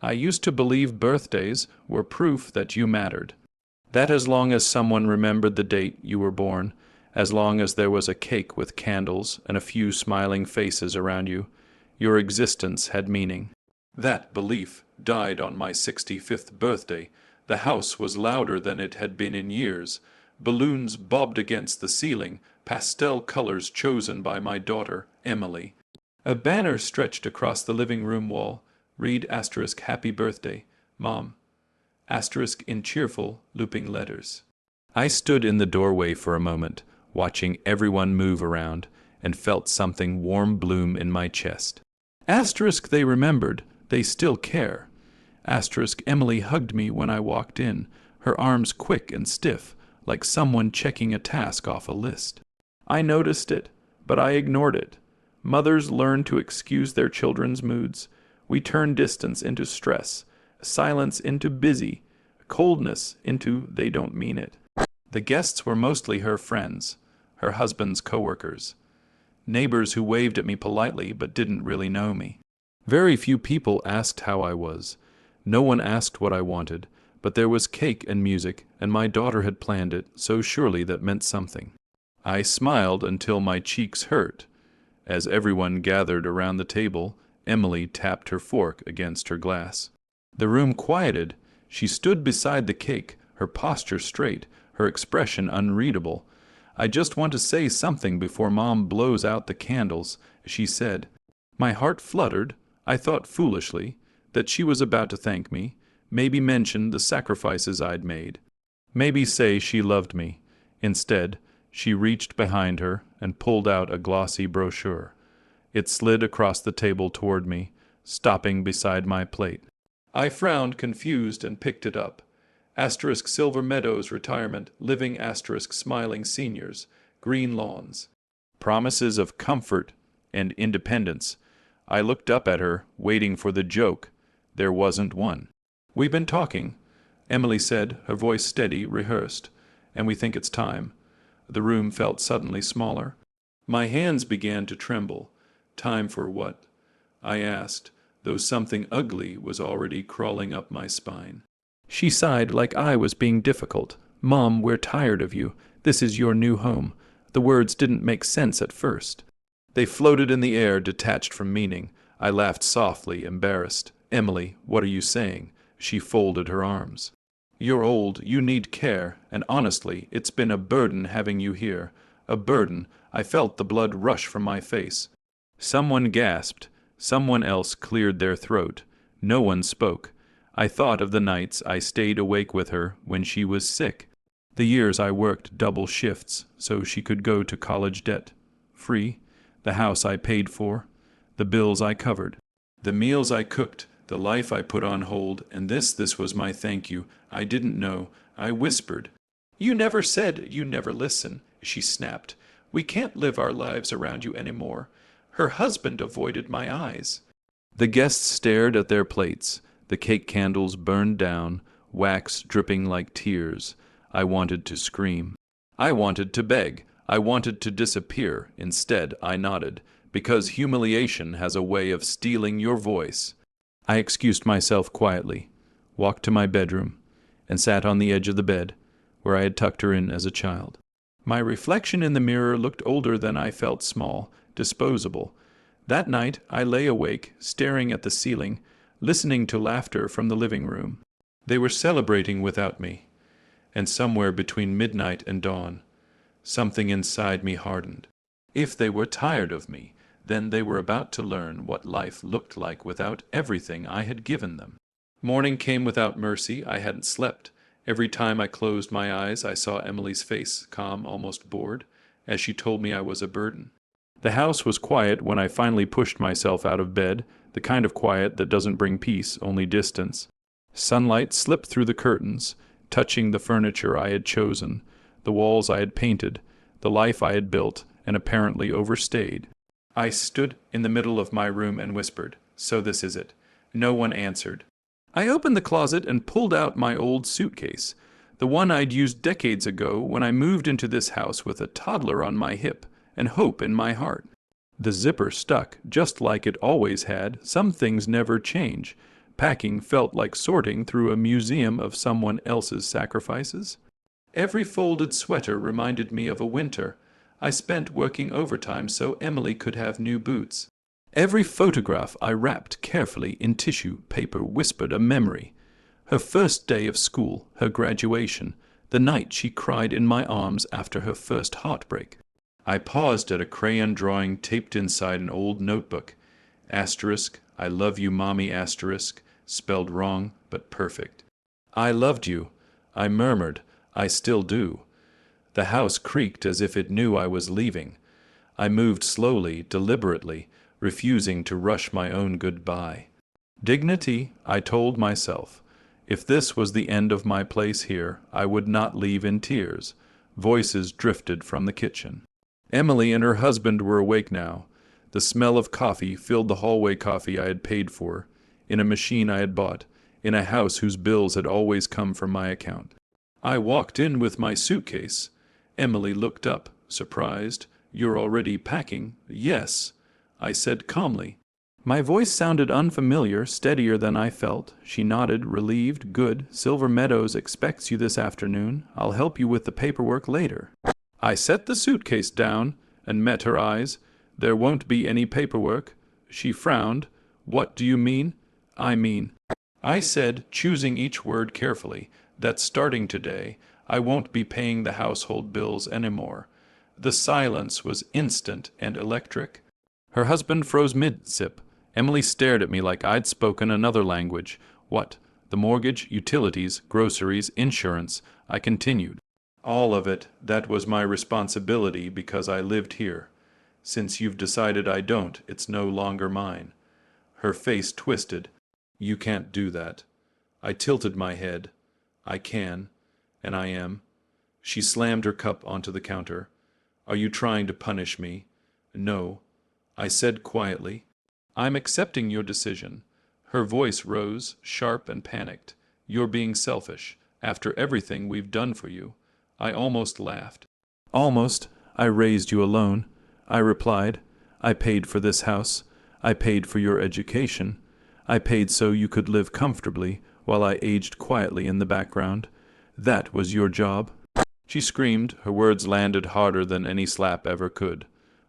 I used to believe birthdays were proof that you mattered. That as long as someone remembered the date you were born, as long as there was a cake with candles and a few smiling faces around you, your existence had meaning. That belief died on my 65th birthday. The house was louder than it had been in years. Balloons bobbed against the ceiling, pastel colors chosen by my daughter, Emily. A banner stretched across the living room wall. Read * Happy Birthday, Mom. * in cheerful, looping letters. I stood in the doorway for a moment, watching everyone move around, and felt something warm bloom in my chest. They remembered. They still care. Emily hugged me when I walked in, her arms quick and stiff, like someone checking a task off a list. I noticed it, but I ignored it. Mothers learn to excuse their children's moods. We turn distance into stress, silence into busy, coldness into they don't mean it. The guests were mostly her friends, her husband's coworkers, neighbors who waved at me politely but didn't really know me. Very few people asked how I was. No one asked what I wanted, but there was cake and music, and my daughter had planned it, so surely that meant something. I smiled until my cheeks hurt. As everyone gathered around the table, Emily tapped her fork against her glass. The room quieted. She stood beside the cake, her posture straight, her expression unreadable. I just want to say something before Mom blows out the candles, she said. My heart fluttered. I thought foolishly that she was about to thank me, maybe mention the sacrifices I'd made, maybe say she loved me. Instead, she reached behind her and pulled out a glossy brochure. It slid across the table toward me, stopping beside my plate. I frowned, confused, and picked it up. * Silver Meadows Retirement, Living * Smiling Seniors, Green Lawns. Promises of comfort and independence. I looked up at her, waiting for the joke. There wasn't one. We've been talking, Emily said, her voice steady, rehearsed, and we think it's time. The room felt suddenly smaller. My hands began to tremble. Time for what? I asked, though something ugly was already crawling up my spine. She sighed like I was being difficult. Mom, we're tired of you. This is your new home. The words didn't make sense at first. They floated in the air, detached from meaning. I laughed softly, embarrassed. Emily, what are you saying? She folded her arms. You're old, you need care, and honestly, it's been a burden having you here. A burden. I felt the blood rush from my face. Someone gasped. Someone else cleared their throat. No one spoke. I thought of the nights I stayed awake with her when she was sick. The years I worked double shifts so she could go to college debt. Free. The house I paid for. The bills I covered. The meals I cooked. The life I put on hold. And this was my thank you. I didn't know. I whispered. You never said you never listen, she snapped. We can't live our lives around you anymore. Her husband avoided my eyes. The guests stared at their plates. The cake candles burned down, wax dripping like tears. I wanted to scream. I wanted to beg. I wanted to disappear. Instead, I nodded, because humiliation has a way of stealing your voice. I excused myself quietly, walked to my bedroom, and sat on the edge of the bed, where I had tucked her in as a child. My reflection in the mirror looked older than I felt small, disposable. That night, I lay awake, staring at the ceiling, listening to laughter from the living room. They were celebrating without me, and somewhere between midnight and dawn, something inside me hardened. If they were tired of me, then they were about to learn what life looked like without everything I had given them. Morning came without mercy. I hadn't slept. Every time I closed my eyes, I saw Emily's face, calm, almost bored, as she told me I was a burden. The house was quiet when I finally pushed myself out of bed, the kind of quiet that doesn't bring peace, only distance. Sunlight slipped through the curtains, touching the furniture I had chosen, the walls I had painted, the life I had built and apparently overstayed. I stood in the middle of my room and whispered, "So this is it." No one answered. I opened the closet and pulled out my old suitcase, the one I'd used decades ago when I moved into this house with a toddler on my hip and hope in my heart. The zipper stuck, just like it always had. Some things never change, Packing felt like sorting through a museum of someone else's sacrifices. Every folded sweater reminded me of a winter I spent working overtime so Emily could have new boots. Every photograph I wrapped carefully in tissue paper whispered a memory. Her first day of school, her graduation, the night she cried in my arms after her first heartbreak. I paused at a crayon drawing taped inside an old notebook. Asterisk, I love you, mommy, asterisk, spelled wrong but perfect. I loved you, I murmured, I still do. The house creaked as if it knew I was leaving. I moved slowly, deliberately, refusing to rush my own goodbye. Dignity, I told myself. If this was the end of my place here, I would not leave in tears. Voices drifted from the kitchen. Emily and her husband were awake now. The smell of coffee filled the hallway coffee I had paid for, in a machine I had bought, in a house whose bills had always come from my account. I walked in with my suitcase. Emily looked up, surprised. You're already packing? Yes, I said calmly. My voice sounded unfamiliar, steadier than I felt. She nodded, relieved. Good. Silver Meadows expects you this afternoon. I'll help you with the paperwork later. I set the suitcase down and met her eyes. There won't be any paperwork. She frowned. What do you mean? I said, choosing each word carefully, that starting today, I won't be paying the household bills anymore. The silence was instant and electric. Her husband froze mid-sip. Emily stared at me like I'd spoken another language. What? The mortgage, utilities, groceries, insurance. I continued. All of it, that was my responsibility because I lived here. Since you've decided I don't, it's no longer mine. Her face twisted. You can't do that. I tilted my head. I can, and I am. She slammed her cup onto the counter. Are you trying to punish me? No. I said quietly. I'm accepting your decision. Her voice rose, sharp and panicked. You're being selfish, after everything we've done for you. I almost laughed. Almost. I raised you alone. I replied. I paid for this house. I paid for your education. I paid so you could live comfortably while I aged quietly in the background. That was your job. She screamed. Her words landed harder than any slap ever could.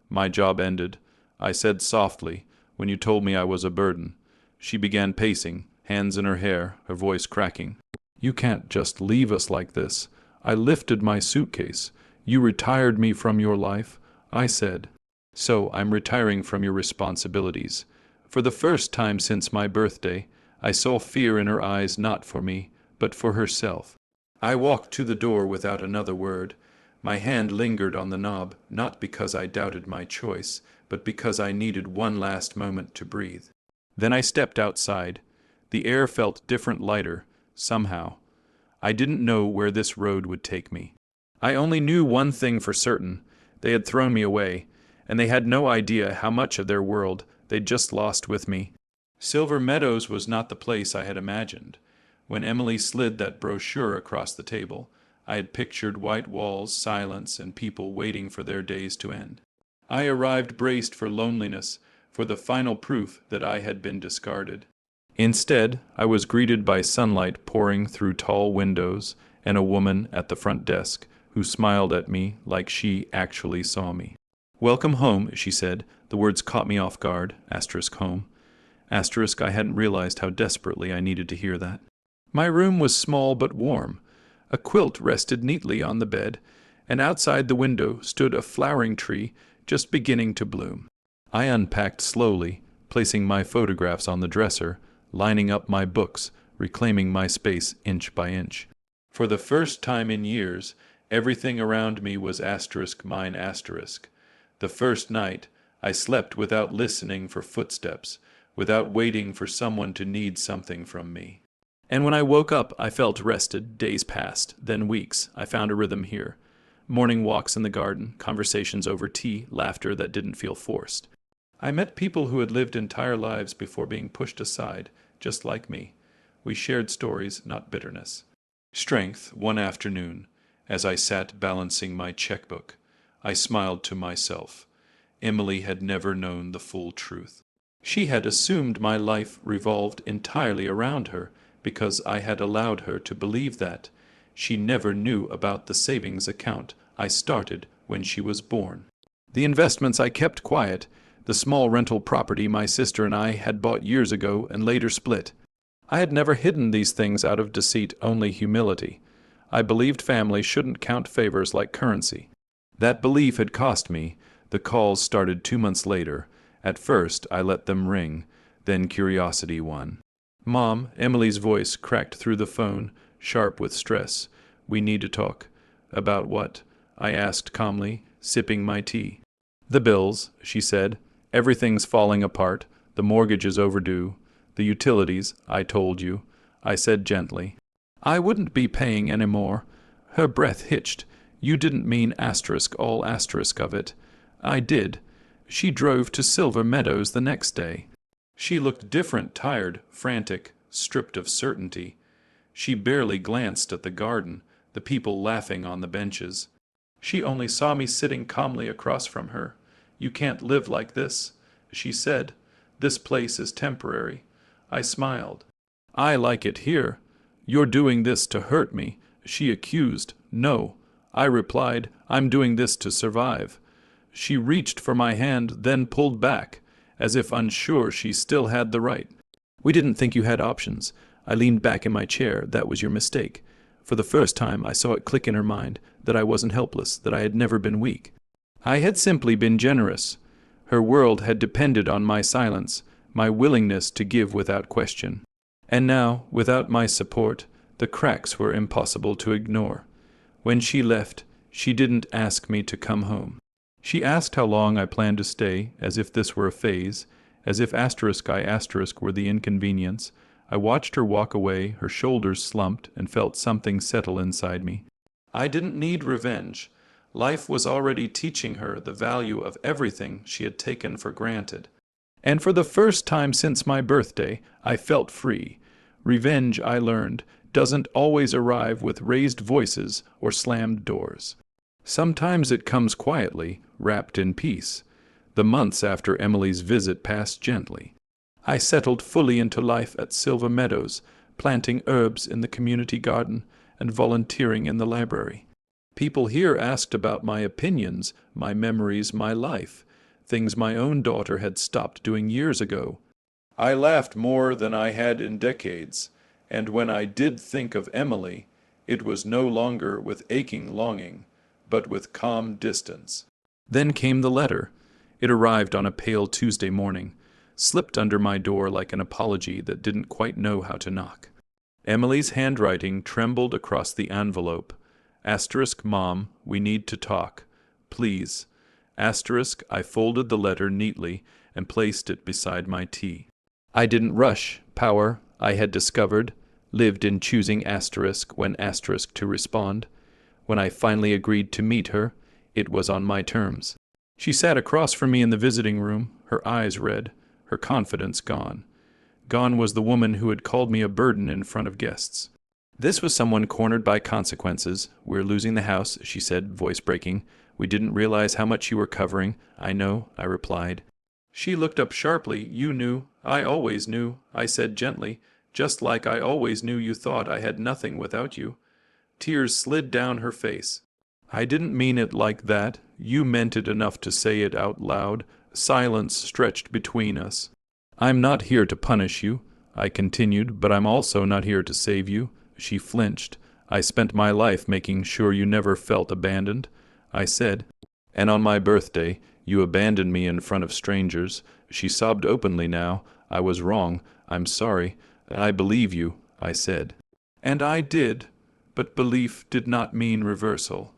My job ended. I said softly, when you told me I was a burden. She began pacing, hands in her hair, her voice cracking. You can't just leave us like this. I lifted my suitcase. You retired me from your life. I said, so I'm retiring from your responsibilities. For the first time since my birthday, I saw fear in her eyes, not for me, but for herself. I walked to the door without another word. My hand lingered on the knob, not because I doubted my choice, but because I needed one last moment to breathe. Then I stepped outside. The air felt different, lighter, somehow. I didn't know where this road would take me. I only knew one thing for certain. They had thrown me away, and they had no idea how much of their world they'd just lost with me. Silver Meadows was not the place I had imagined. When Emily slid that brochure across the table, I had pictured white walls, silence, and people waiting for their days to end. I arrived braced for loneliness, for the final proof that I had been discarded. Instead, I was greeted by sunlight pouring through tall windows and a woman at the front desk who smiled at me like she actually saw me. Welcome home, she said. The words caught me off guard. Home. I hadn't realized how desperately I needed to hear that. My room was small but warm. A quilt rested neatly on the bed, and outside the window stood a flowering tree just beginning to bloom. I unpacked slowly, placing my photographs on the dresser, lining up my books, reclaiming my space inch by inch. For the first time in years, everything around me was mine. The first night, I slept without listening for footsteps, without waiting for someone to need something from me. And when I woke up, I felt rested. Days passed, then weeks. I found a rhythm here. Morning walks in the garden, conversations over tea, laughter that didn't feel forced. I met people who had lived entire lives before being pushed aside, just like me. We shared stories, not bitterness. Strength, one afternoon, as I sat balancing my checkbook, I smiled to myself. Emily had never known the full truth. She had assumed my life revolved entirely around her, because I had allowed her to believe that. She never knew about the savings account I started when she was born. The investments I kept quiet, the small rental property my sister and I had bought years ago and later split. I had never hidden these things out of deceit, only humility. I believed family shouldn't count favors like currency. That belief had cost me. The calls started 2 months later. At first, I let them ring. Then curiosity won. "Mom," Emily's voice cracked through the phone, sharp with stress. "We need to talk." "About what?" I asked calmly, sipping my tea. "The bills," she said. "Everything's falling apart. The mortgage is overdue. The utilities, I told you," I said gently. "I wouldn't be paying any more." Her breath hitched. "You didn't mean asterisk all asterisk of it." I did. She drove to Silver Meadows the next day. She looked different, tired, frantic, stripped of certainty. She barely glanced at the garden, the people laughing on the benches. She only saw me sitting calmly across from her. "You can't live like this," she said. "This place is temporary." I smiled. "I like it here." "You're doing this to hurt me," she accused. "No," I replied. "I'm doing this to survive." She reached for my hand, then pulled back, as if unsure she still had the right. "We didn't think you had options." I leaned back in my chair. "That was your mistake." For the first time, I saw it click in her mind, that I wasn't helpless, that I had never been weak. I had simply been generous. Her world had depended on my silence, my willingness to give without question. And now, without my support, the cracks were impossible to ignore. When she left, she didn't ask me to come home. She asked how long I planned to stay, as if this were a phase, as if *I* were the inconvenience. I watched her walk away, her shoulders slumped, and felt something settle inside me. I didn't need revenge. Life was already teaching her the value of everything she had taken for granted. And for the first time since my birthday, I felt free. Revenge, I learned, doesn't always arrive with raised voices or slammed doors. Sometimes it comes quietly, wrapped in peace. The months after Emily's visit passed gently. I settled fully into life at Silver Meadows, planting herbs in the community garden and volunteering in the library. People here asked about my opinions, my memories, my life, things my own daughter had stopped doing years ago. I laughed more than I had in decades, and when I did think of Emily, it was no longer with aching longing, but with calm distance. Then came the letter. It arrived on a pale Tuesday morning, slipped under my door like an apology that didn't quite know how to knock. Emily's handwriting trembled across the envelope. *Mom, we need to talk. Please. I folded the letter neatly and placed it beside my tea. I didn't rush. Power, I had discovered, lived in choosing when to respond. When I finally agreed to meet her, it was on my terms. She sat across from me in the visiting room, her eyes red, her confidence gone. Gone was the woman who had called me a burden in front of guests. This was someone cornered by consequences. "We're losing the house," she said, voice breaking. "We didn't realize how much you were covering." "I know," I replied. She looked up sharply. "You knew." "I always knew," I said gently, "just like I always knew you thought I had nothing without you." Tears slid down her face. "I didn't mean it like that. You meant it enough to say it out loud." Silence stretched between us. "I'm not here to punish you," I continued, "but I'm also not here to save you." She flinched. "I spent my life making sure you never felt abandoned," I said. "And on my birthday, you abandoned me in front of strangers." She sobbed openly now. "I was wrong. I'm sorry. I believe you," I said. And I did, but belief did not mean reversal.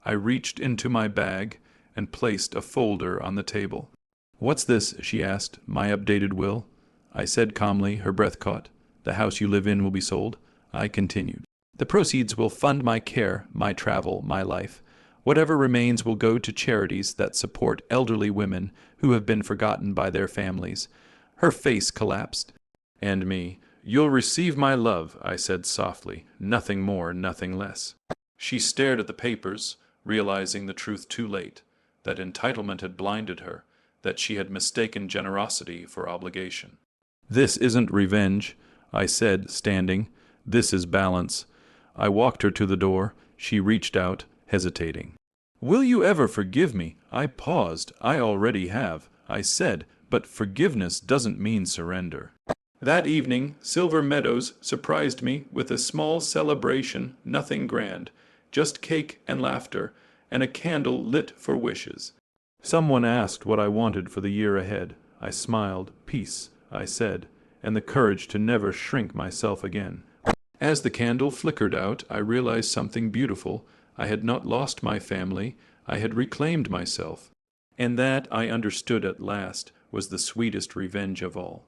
I reached into my bag and placed a folder on the table. "What's this?" she asked. "My updated will?" I said calmly. Her breath caught. "The house you live in will be sold?" I continued. "The proceeds will fund my care, my travel, my life. Whatever remains will go to charities that support elderly women who have been forgotten by their families." Her face collapsed. "And me. You'll receive my love," I said softly. "Nothing more, nothing less." She stared at the papers, realizing the truth too late, that entitlement had blinded her, that she had mistaken generosity for obligation. "This isn't revenge," I said, standing. "This is balance." I walked her to the door. She reached out, hesitating. "Will you ever forgive me?" I paused. "I already have," I said, "but forgiveness doesn't mean surrender." That evening, Silver Meadows surprised me with a small celebration, nothing grand, just cake and laughter, and a candle lit for wishes. Someone asked what I wanted for the year ahead. I smiled. "Peace," I said, "and the courage to never shrink myself again." As the candle flickered out, I realized something beautiful. I had not lost my family. I had reclaimed myself. And that, I understood at last, was the sweetest revenge of all.